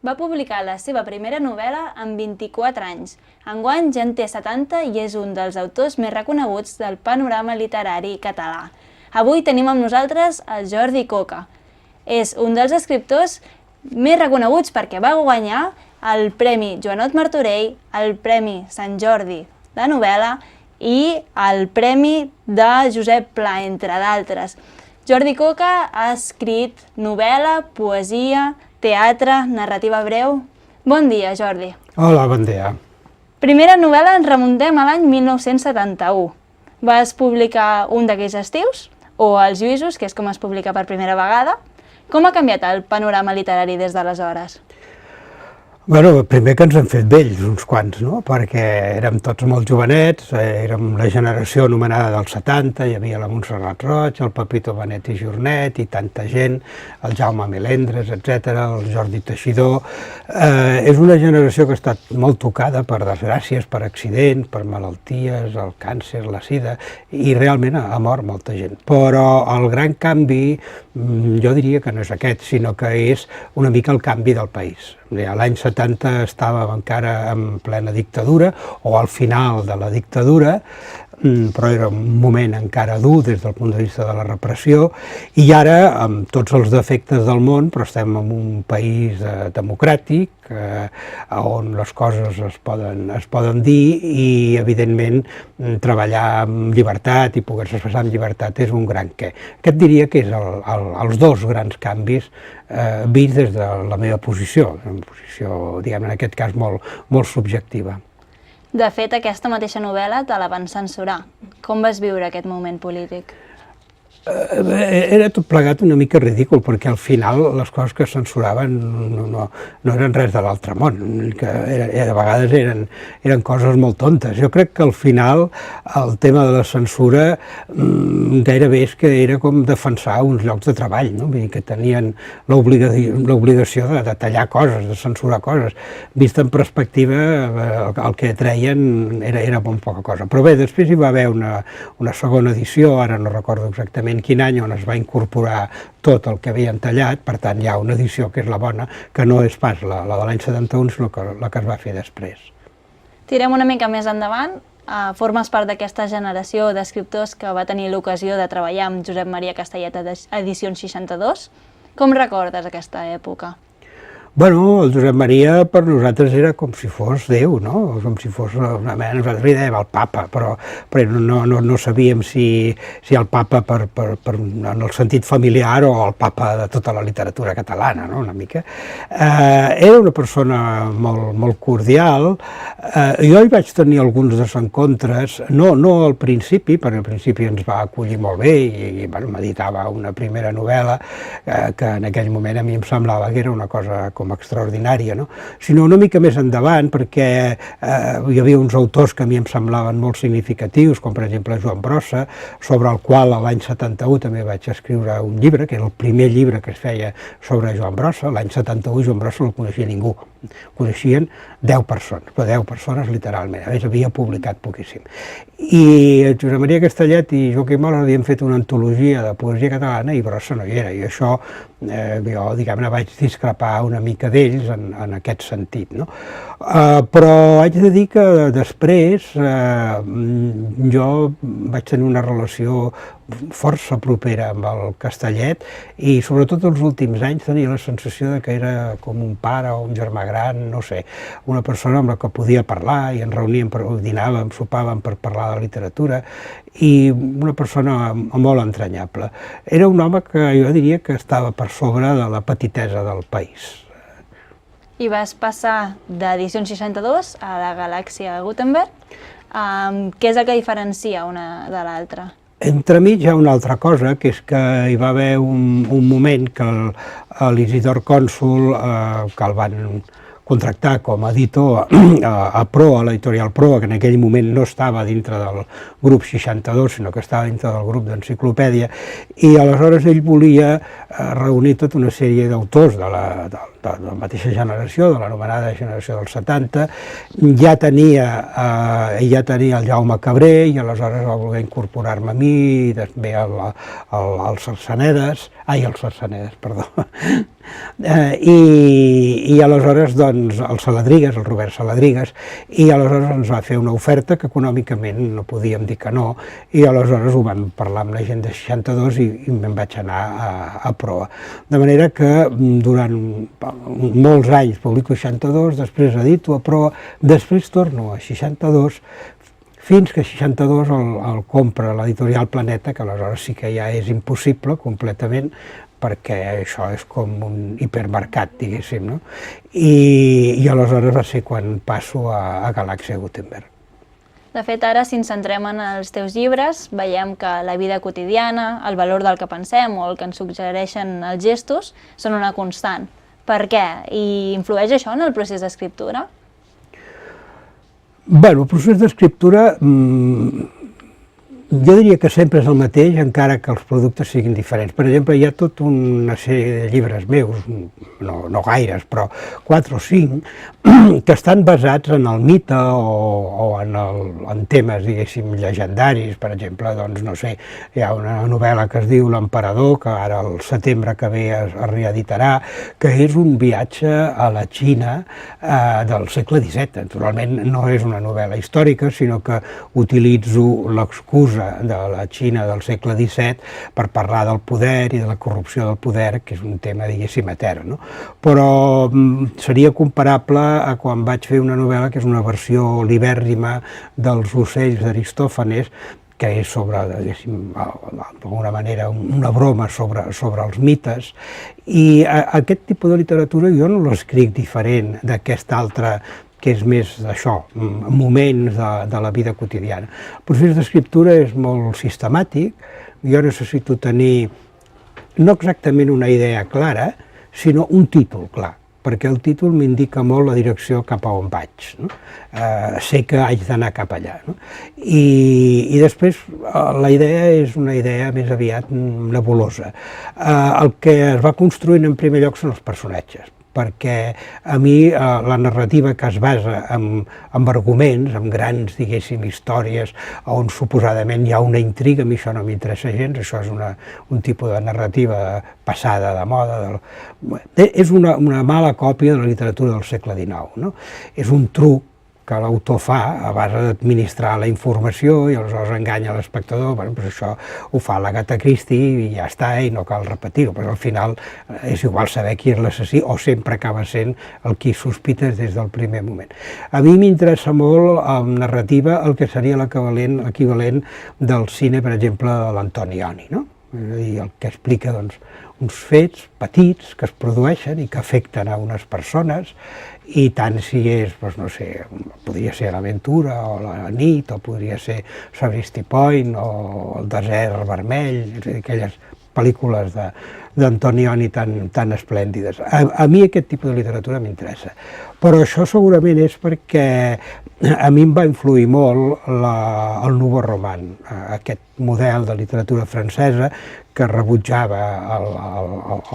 va publicar la seva primera novel·la amb 24 anys. Enguany ja en té 70 i és un dels autors més reconeguts del panorama literari català. Avui tenim amb nosaltres el Jordi Coca. És un dels escriptors més reconeguts perquè va guanyar el Premi Joanot Martorell, el Premi Sant Jordi de novel·la i el Premi de Josep Pla, entre d'altres. Jordi Coca ha escrit novel·la, poesia, teatre, narrativa breu. Bon dia, Jordi. Hola, bon dia. Primera novel·la, ens remuntem a l'any 1971. Vas publicar Un d'aquells estius, o Els Lluïsos, que és com es publica per primera vegada. Com ha canviat el panorama literari des d'aleshores? Bueno, primer que ens hem fet vells, uns quants, no? Perquè érem tots molt jovenets, érem la generació anomenada dels 70, hi havia la Montserrat Roig, el Pepito Benet i Jornet i tanta gent, el Jaume Melendres, etc., el Jordi Teixidor. És una generació que ha estat molt tocada per desgràcies, per accidents, per malalties, el càncer, la sida, i realment ha mort molta gent. Però el gran canvi, jo diria que no és aquest, sinó que és una mica el canvi del país. L'any 70 estàvem encara en plena dictadura, o al final de la dictadura, però era un moment encara dur des del punt de vista de la repressió, i ara, amb tots els defectes del món, però estem en un país democràtic, on les coses es poden dir i, evidentment, treballar amb llibertat i poder-se expressar amb llibertat és un gran què. Aquest diria que és els dos grans canvis vist des de la meva posició, una posició, diguem, en aquest cas, molt subjectiva. De fet, aquesta mateixa novel·la te la van censurar. Com vas viure aquest moment polític? Era tot plegat una mica ridícul, perquè al final les coses que censuraven no eren res de l'altre món, que a vegades eren coses molt tontes. Jo crec que al final el tema de la censura gairebé és que era com defensar uns llocs de treball, no? Vull dir que tenien l'obligació de tallar coses, de censurar coses. Vist en perspectiva, el que treien era molt poca cosa. Però bé, després hi va haver una segona edició, ara no recordo exactament quin any, on es va incorporar tot el que havien tallat, per tant hi ha una edició que és la bona, que no és pas la de l'any 71, sinó la que es va fer després. Tirem una mica més endavant. Formes part d'aquesta generació d'escriptors que va tenir l'ocasió de treballar amb Josep Maria Castellet a Edicions 62. Com recordes aquesta època? Bueno, el Josep Maria per nosaltres era com si fos Déu, no? Com si fos una mena, nosaltres li dèiem el papa, però no sabíem si el papa en el sentit familiar o el papa de tota la literatura catalana, no? Una mica. Era una persona molt cordial. Jo hi vaig tenir alguns desencontres, no al principi, perquè al principi ens va acollir molt bé i m'editava una primera novel·la que en aquell moment a mi em semblava que era una cosa com extraordinària, no? Sinó una mica més endavant, perquè hi havia uns autors que a mi em semblaven molt significatius, com per exemple Joan Brossa, sobre el qual l'any 71 també vaig escriure un llibre, que era el primer llibre que es feia sobre Joan Brossa. L'any 71 Joan Brossa no el coneixia ningú, coneixien 10 persones, però 10 persones literalment, a més havia publicat poquíssim. I Josep Maria Castellet i Joaquim Moles havien fet una antologia de poesia catalana i Brossa no hi era, i això jo, diguem-ne, vaig discrepar una mica d'ells en aquest sentit, no? Però haig de dir que després jo vaig tenir una relació força propera amb el Castellet i sobretot els últims anys tenia la sensació que era com un pare o un germà gran, no sé, una persona amb la que podia parlar i ens reuníem, dinàvem, sopàvem per parlar de literatura i una persona molt entranyable. Era un home que jo diria que estava per sobre de la petitesa del país. I vas passar d'Edicions 62 a la Galàxia Gutenberg. Què és el que diferencia una de l'altra? Entremig hi ha una altra cosa, que és que hi va haver un moment que l'Isidor Cònsul, que el van contractar com a editor a Proa, a l'editorial Proa, que en aquell moment no estava dintre del grup 62, sinó que estava dintre del grup d'Enciclopèdia, i aleshores ell volia reunir tota una sèrie d'autors de la mateixa generació, de l'anomenada generació dels 70, ja tenia el Jaume Cabré i aleshores va voler incorporar-me a mi i també als Sarsanedes, perdó, i aleshores doncs el Saladrigues, el Robert Saladrigues, i aleshores ens va fer una oferta que econòmicament no podíem dir que no, i aleshores ho vam parlar amb la gent de 62 i me'n vaig anar a proa. De manera que durant molts anys publico 62, després edito a proa, després torno a 62, fins que 62 el compra l'editorial Planeta, que aleshores sí que ja és impossible completament, perquè això és com un hipermercat, diguéssim, no? I aleshores va ser quan passo a Galàxia Gutenberg. De fet, ara, si ens centrem en els teus llibres, veiem que la vida quotidiana, el valor del que pensem o el que ens suggereixen els gestos són una constant. Per què? I influeix això en el procés d'escriptura? Bé, el procés d'escriptura jo diria que sempre és el mateix, encara que els productes siguin diferents. Per exemple, hi ha tota una sèrie de llibres meus, no gaires, però 4 o 5, que estan basats en el mite o en temes, diguéssim, llegendaris. Per exemple, doncs, no sé, hi ha una novel·la que es diu L'Emperador, que ara el setembre que ve es reeditarà, que és un viatge a la Xina del segle XVII. Naturalment, no és una novel·la històrica, sinó que utilitzo l'excusa de la Xina del segle XVII per parlar del poder i de la corrupció del poder, que és un tema, diguéssim, etern, no? Però seria comparable a quan vaig fer una novel·la que és una versió libèrrima dels ocells d'Aristòfanes, que és sobre, diguéssim, d'alguna manera, una broma sobre els mites, i aquest tipus de literatura jo no l'escric diferent d'aquesta altra, que és més d'això, moments de la vida quotidiana. El procés d'escriptura és molt sistemàtic, jo necessito tenir no exactament una idea clara, sinó un títol clar, perquè el títol m'indica molt la direcció cap a on vaig, no? Sé que haig d'anar cap allà, no? I després la idea és una idea més aviat nebulosa. El que es va construint en primer lloc són els personatges, perquè a mi la narrativa que es basa en arguments, en grans, diguéssim, històries, on suposadament hi ha una intriga, a mi això no m'interessa gens, això és un tipus de narrativa passada de moda. És una mala còpia de la literatura del segle XIX, no? És un truc que l'autor fa a base d'administrar la informació i aleshores enganya l'espectador. Bueno, doncs això ho fa l'Agatha Christie i ja està, i no cal repetir-ho, però al final és igual saber qui és l'assassí o sempre acaba sent el qui sospites des del primer moment. A mi m'interessa molt en narrativa el que seria l'equivalent del cine, per exemple, de l'Antonioni, no? És a dir, el que explica doncs, uns fets petits que es produeixen i que afecten a unes persones, i tant si és, doncs, no sé, podria ser l'aventura o la nit, o podria ser Sabristi Point o el desert vermell, és a dir, aquelles pel·lícules d'Antonioni tan esplèndides. A mi aquest tipus de literatura m'interessa, però això segurament és perquè a mi em va influir molt el Nouveau Roman, aquest model de literatura francesa que rebutjava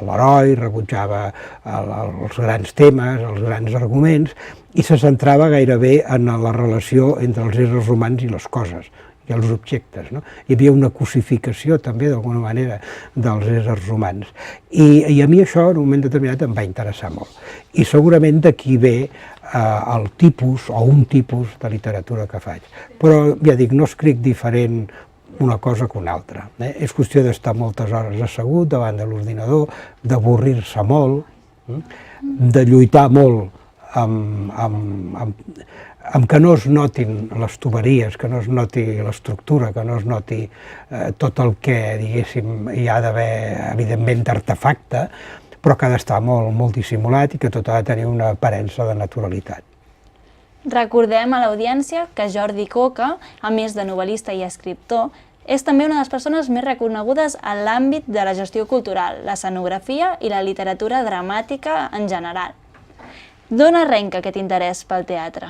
l'heroi, rebutjava els grans temes, els grans arguments, i se centrava gairebé en la relació entre els éssers humans i les coses, i els objectes, no? Hi havia una cosificació també, d'alguna manera, dels éssers humans. I a mi això, en un moment determinat, em va interessar molt. I segurament d'aquí ve el tipus, o un tipus, de literatura que faig. Però, ja dic, no escric diferent una cosa que una altra. És qüestió d'estar moltes hores assegut davant de l'ordinador, d'avorrir-se molt, de lluitar molt amb que no es notin les tuberies, que no es noti l'estructura, que no es noti tot el que, diguéssim, hi ha d'haver, evidentment, d'artefacte, però que ha d'estar molt dissimulat i que tot ha de tenir una aparença de naturalitat. Recordem a l'audiència que Jordi Coca, a més de novel·lista i escriptor, és també una de les persones més reconegudes en l'àmbit de la gestió cultural, l'escenografia i la literatura dramàtica en general. D'on arrenca aquest interès pel teatre?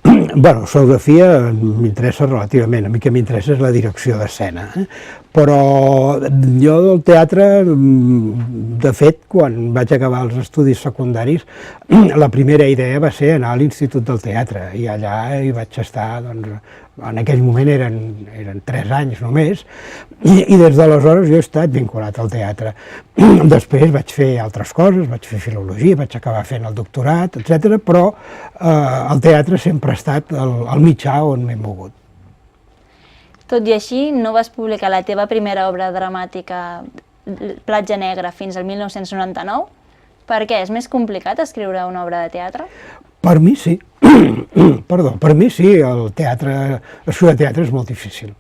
Bueno, fotografia m'interessa relativament, a mi que m'interessa és la direcció d'escena, però jo del teatre, de fet, quan vaig acabar els estudis secundaris, la primera idea va ser anar a l'Institut del Teatre, i allà hi vaig estar, doncs, en aquell moment eren 3 anys només, i des d'aleshores jo he estat vinculat al teatre. Després vaig fer altres coses, vaig fer filologia, vaig acabar fent el doctorat, etc. Però el teatre sempre ha estat el mitjà on m'he mogut. Tot i així, no vas publicar la teva primera obra dramàtica, Platja Negra, fins al 1999? Per què? És més complicat escriure una obra de teatre? Per mi sí. Perdó, per mi sí, escriure teatre és molt difícil.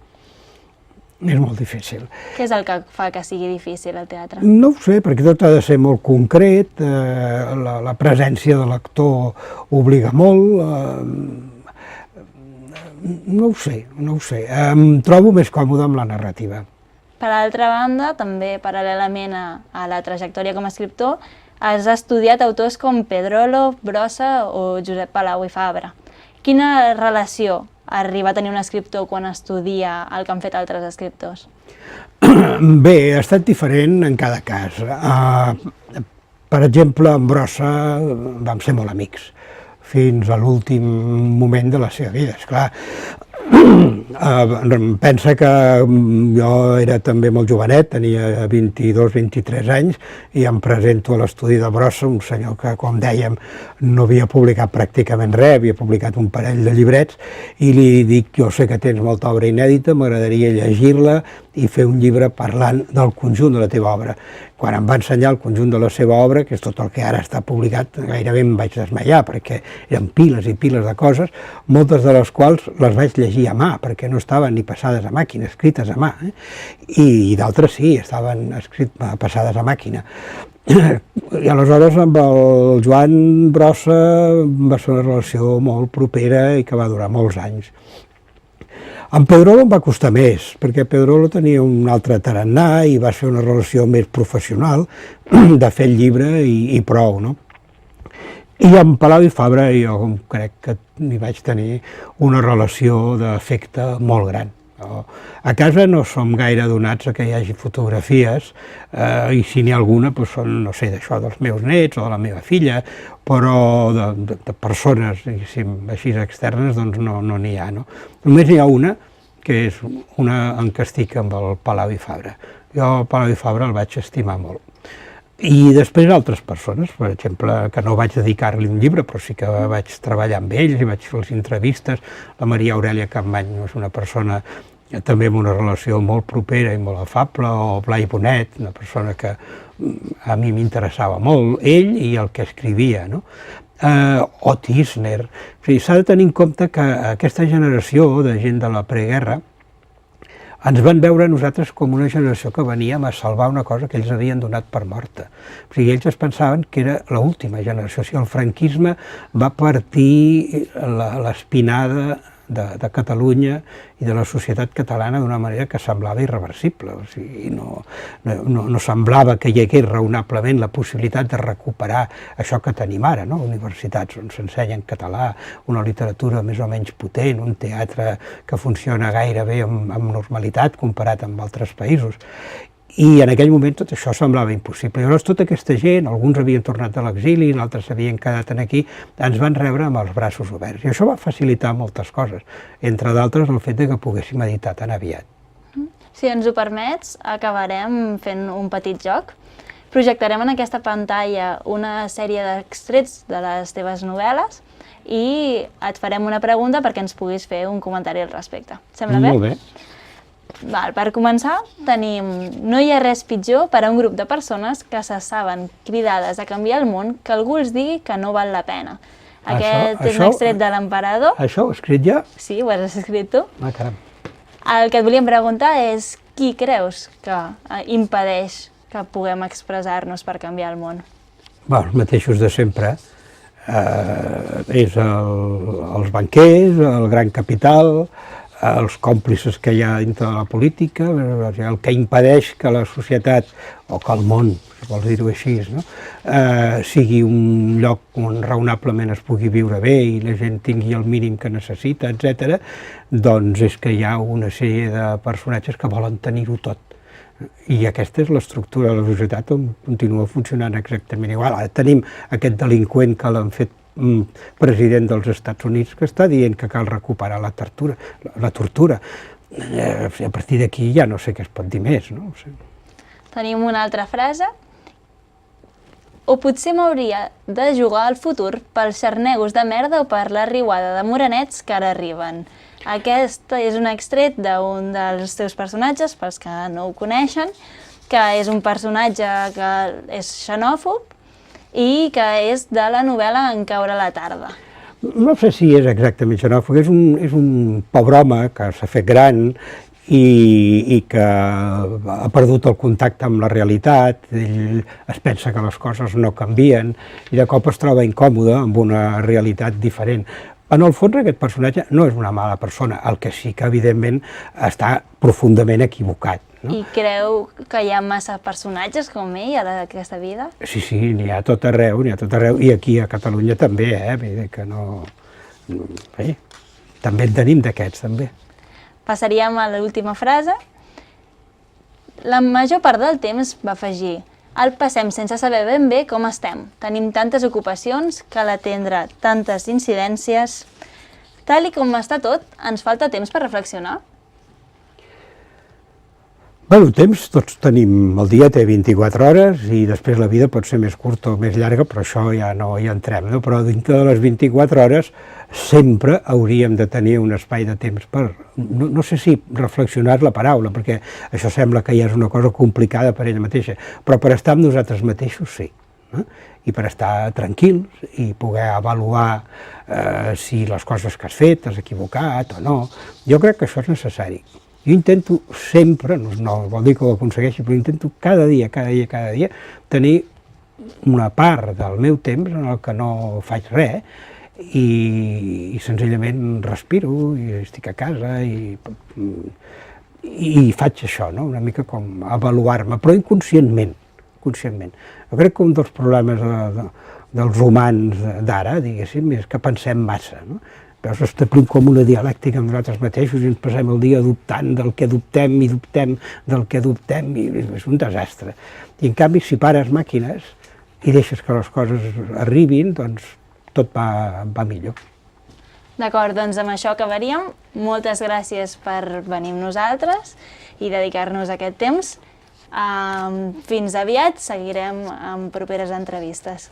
És molt difícil. Què és el que fa que sigui difícil el teatre? No ho sé, perquè tot ha de ser molt concret, la presència de l'actor obliga molt, no ho sé. Em trobo més còmode amb la narrativa. Per altra banda, també paral·lelament a la trajectòria com a escriptor, has estudiat autors com Pedrolo, Brossa o Josep Palau i Fabra. Quina relació arriba a tenir un escriptor quan estudia el que han fet altres escriptors? Bé, ha estat diferent en cada cas. Per exemple, amb Brossa vam ser molt amics, fins a l'últim moment de la seva vida, esclar. Pensa que jo era també molt jovenet, tenia 22-23 anys, i em presento a l'estudi de Brossa, un senyor que, com dèiem, no havia publicat pràcticament res, havia publicat un parell de llibrets, i li dic, jo sé que tens molta obra inèdita, m'agradaria llegir-la i fer un llibre parlant del conjunt de la teva obra. Quan em va ensenyar el conjunt de la seva obra, que és tot el que ara està publicat, gairebé em vaig desmaiar, perquè eren piles i piles de coses, moltes de les quals les vaig llegir a mà, perquè no estaven ni passades a màquina, escrites a mà, i d'altres sí, estaven passades a màquina. I aleshores amb el Joan Brossa va ser una relació molt propera i que va durar molts anys. Amb Pedrolo em va costar més, perquè Pedrolo tenia un altre tarannà i va ser una relació més professional, de fer el llibre i prou, no? I amb Palau i Fabra jo crec que hi vaig tenir una relació d'afecte molt gran. A casa no som gaire donats a que hi hagi fotografies, i si n'hi ha alguna són, no sé, d'això dels meus nets o de la meva filla, però de persones així externes doncs no n'hi ha. Només n'hi ha una, que és una en què estic amb el Palau i Fabra. Jo el Palau i Fabra el vaig estimar molt. I després altres persones, per exemple, que no vaig dedicar-li un llibre, però sí que vaig treballar amb ells i vaig fer les entrevistes. La Maria Aurèlia Campmany és una persona també amb una relació molt propera i molt afable, o Blai Bonet, una persona que a mi m'interessava molt, ell i el que escrivia, no? O Tisner. S'ha de tenir en compte que aquesta generació de gent de la preguerra ens van veure a nosaltres com una generació que veníem a salvar una cosa que ells havien donat per morta. O sigui, ells es pensaven que era l'última generació. O sigui, el franquisme va partir l'espinada de Catalunya i de la societat catalana d'una manera que semblava irreversible. O sigui, no semblava que hi hagués raonablement la possibilitat de recuperar això que tenim ara, no? Universitats on s'ensenya en català, una literatura més o menys potent, un teatre que funciona gairebé amb normalitat comparat amb altres països. I en aquell moment tot això semblava impossible. Llavors tota aquesta gent, alguns havien tornat a l'exili, altres s'havien quedat aquí, ens van rebre amb els braços oberts. I això va facilitar moltes coses, entre d'altres el fet que poguéssim editar tan aviat. Si ens ho permets, acabarem fent un petit joc. Projectarem en aquesta pantalla una sèrie d'extrets de les teves novel·les i et farem una pregunta perquè ens puguis fer un comentari al respecte. Sembla bé? Molt bé. Per començar, tenim "No hi ha res pitjor per a un grup de persones que se saben cridades a canviar el món que algú els digui que no val la pena". Aquest és un extret de l'Emperador. Això ho he escrit ja? Sí, ho has escrit tu. Ah, caram. El que et volíem preguntar és qui creus que impedeix que puguem expressar-nos per canviar el món? Els mateixos de sempre. És els banquers, el gran capital, els còmplices que hi ha dintre de la política, el que impedeix que la societat, o que el món, si vols dir-ho així, no? Sigui un lloc on raonablement es pugui viure bé i la gent tingui el mínim que necessita, etc., doncs és que hi ha una sèrie de personatges que volen tenir-ho tot. I aquesta és l'estructura de la societat on continua funcionant exactament igual. Ara tenim aquest delinqüent que l'han fet president dels Estats Units que està dient que cal recuperar la tortura. A partir d'aquí ja no sé què es pot dir més, no? Tenim una altra frase. O potser m'hauria de jugar al futur pels xarnegos de merda o per la riuada de morenets que ara arriben. Aquest és un extret d'un dels teus personatges, pels que no ho coneixen, que és un personatge que és xenòfob i que és de la novel·la En caure la tarda. No sé si és exactament xenòfob, és un pobre home que s'ha fet gran i que ha perdut el contacte amb la realitat, ell es pensa que les coses no canvien i de cop es troba incòmode amb una realitat diferent. En el fons, aquest personatge no és una mala persona, el que sí que, evidentment, està profundament equivocat. No? I creu que hi ha massa personatges com ell a aquesta vida? Sí, n'hi ha tot arreu, i aquí a Catalunya també, vull dir que no... Bé, també en tenim d'aquests, també. Passaríem a l'última frase. La major part del temps, va afegir, el passem sense saber ben bé com estem. Tenim tantes ocupacions, cal atendre tantes incidències. Tal i com està tot, ens falta temps per reflexionar? Bueno, temps, tots tenim, el dia té 24 hores i després la vida pot ser més curta o més llarga, però això ja no hi entrem, no? Però dintre de les 24 hores sempre hauríem de tenir un espai de temps per, no sé si reflexionar la paraula, perquè això sembla que ja és una cosa complicada per ella mateixa, però per estar amb nosaltres mateixos sí, no? I per estar tranquils i poder avaluar si les coses que has fet t'has equivocat o no. Jo crec que això és necessari. Jo intento sempre, no vol dir que ho aconsegueixi, però intento cada dia, tenir una part del meu temps en el que no faig res i senzillament respiro i estic a casa i faig això, no? Una mica com avaluar-me, però inconscientment. Jo crec que un dels problemes dels humans d'ara, diguéssim, és que pensem massa, no? Veus, establim com una dialèctica amb nosaltres mateixos i ens passem el dia dubtant del que dubtem i dubtem del que dubtem i és un desastre. I en canvi, si pares màquines i deixes que les coses arribin, doncs tot va millor. D'acord, doncs amb això acabaríem. Moltes gràcies per venir amb nosaltres i dedicar-nos aquest temps. Fins aviat, seguirem amb properes entrevistes.